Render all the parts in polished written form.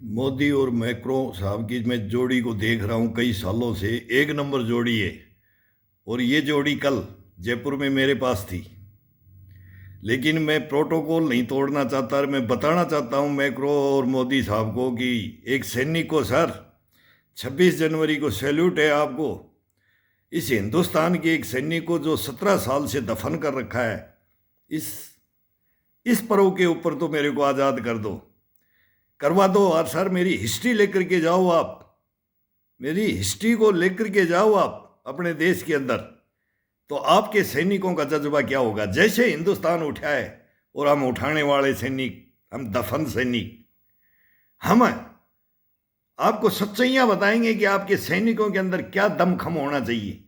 मोदी और मैक्रो साहब की मैं जोड़ी को देख रहा हूँ कई सालों से। एक नंबर जोड़ी है। और ये जोड़ी कल जयपुर में मेरे पास थी। लेकिन मैं प्रोटोकॉल नहीं तोड़ना चाहता और मैं बताना चाहता हूँ मैक्रो और मोदी साहब को कि एक सैनिक को सर 26 जनवरी को सैल्यूट है आपको। इस हिंदुस्तान के एक सैनिक को जो 17 साल से दफन कर रखा है, इस इस पर्व के ऊपर तो मेरे को आज़ाद कर दो, करवा दो। और सर मेरी हिस्ट्री लेकर के जाओ आप, मेरी हिस्ट्री को लेकर के जाओ आप अपने देश के अंदर। तो आपके सैनिकों का जज्बा क्या होगा। जैसे हिंदुस्तान उठाए और हम उठाने वाले सैनिक, हम दफन सैनिक, हम आपको सच्चाइयां बताएंगे कि आपके सैनिकों के अंदर क्या दमखम होना चाहिए।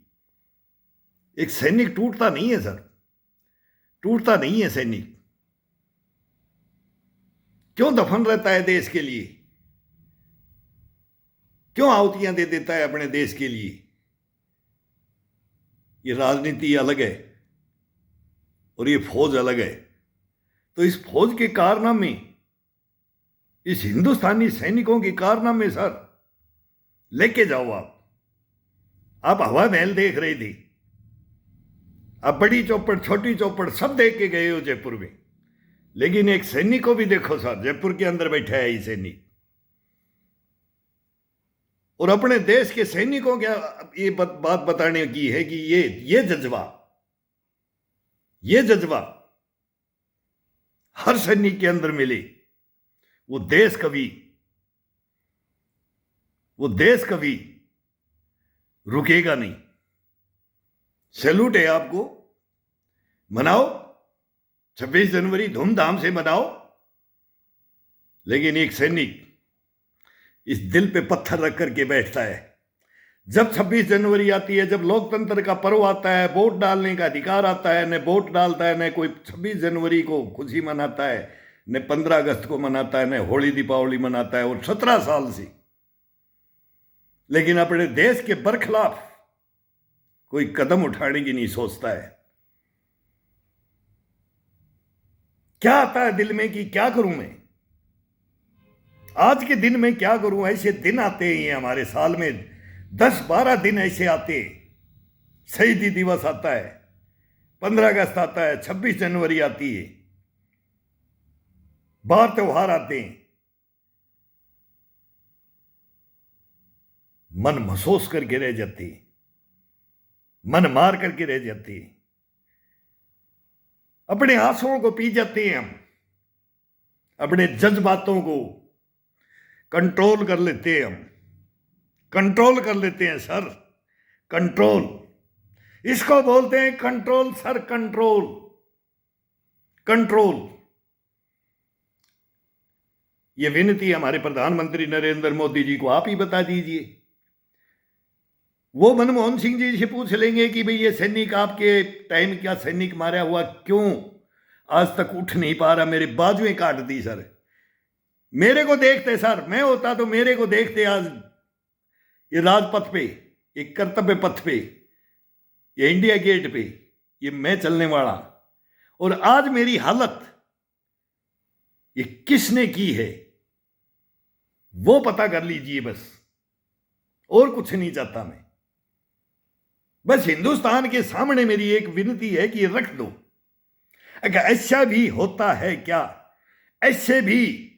एक सैनिक टूटता नहीं है सर, टूटता नहीं है सैनिक। क्यों दफन रहता है देश के लिए, क्यों आहुतियां दे देता है अपने देश के लिए। ये राजनीति अलग है और ये फौज अलग है। तो इस फौज के कारनामे, इस हिंदुस्तानी सैनिकों के कारनामे सर लेके जाओ आप हवा महल देख रहे थे, आप बड़ी चौपड़ छोटी चौपड़ सब देख के गए हो जयपुर में। लेकिन एक सैनिक को भी देखो सर, जयपुर के अंदर बैठा है ये सैनिक। और अपने देश के सैनिकों क्या ये बात बताने की है कि ये जज्बा हर सैनिक के अंदर मिले। वो देश कभी रुकेगा नहीं। सैल्यूट है आपको, मनाओ 26 जनवरी धूमधाम से मनाओ। लेकिन एक सैनिक इस दिल पे पत्थर रख करके बैठता है जब 26 जनवरी आती है, जब लोकतंत्र का पर्व आता है, वोट डालने का अधिकार आता है, न वोट डालता है, न कोई 26 जनवरी को खुशी मनाता है, न 15 अगस्त को मनाता है, न होली दीपावली मनाता है। और 17 साल से लेकिन अपने देश के बरखिलाफ कोई कदम उठाने की नहीं सोचता है। क्या आता है दिल में कि क्या करूं मैं, आज के दिन में क्या करूं। ऐसे दिन आते हैं हमारे साल में, 10-12 दिन ऐसे आते हैं। शहीदी दिवस आता है, 15 अगस्त आता है, 26 जनवरी आती है, बाहर त्योहार आते हैं। मन महसूस करके रह जाती है, मन मार करके रह जाती है, अपने आंसुओं को पी जाते हैं हम, अपने जज्बातों को कंट्रोल कर लेते हैं हम, कंट्रोल कर लेते हैं सर, कंट्रोल। इसको बोलते हैं कंट्रोल सर, कंट्रोल, कंट्रोल। ये विनती हमारे प्रधानमंत्री नरेंद्र मोदी जी को आप ही बता दीजिए। वो मनमोहन सिंह जी से पूछ लेंगे कि भाई ये सैनिक आपके टाइम क्या सैनिक मारा हुआ, क्यों आज तक उठ नहीं पा रहा, मेरे बाजुएं काट दी सर। मेरे को देखते सर, मैं होता तो मेरे को देखते आज ये राजपथ पे, ये कर्तव्य पथ पे, ये इंडिया गेट पे, ये मैं चलने वाला। और आज मेरी हालत ये किसने की है वो पता कर लीजिए बस, और कुछ नहीं चाहता मैं। बस हिंदुस्तान के सामने मेरी एक विनती है कि रख दो। अगर ऐसा भी होता है क्या, ऐसे भी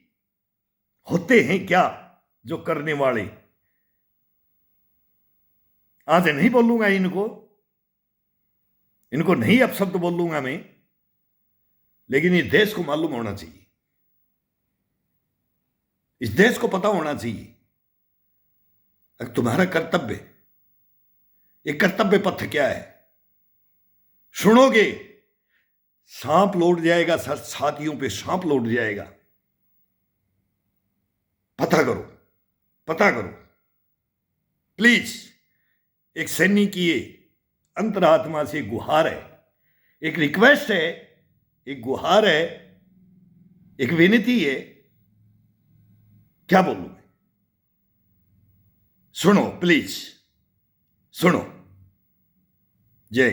होते हैं क्या जो करने वाले। आज नहीं बोलूंगा इनको नहीं अपशब्द बोलूंगा मैं, लेकिन इस देश को मालूम होना चाहिए, इस देश को पता होना चाहिए अगर तुम्हारा कर्तव्य, ये कर्तव्य पथ क्या है। सुनोगे सांप लौट जाएगा सर, छातियों पे सांप लौट जाएगा। पता करो, पता करो प्लीज। एक सैनिक की ये अंतरात्मा से गुहार है, एक रिक्वेस्ट है, एक गुहार है, एक विनती है। क्या बोलूं मैं, सुनो प्लीज, सुनो। जय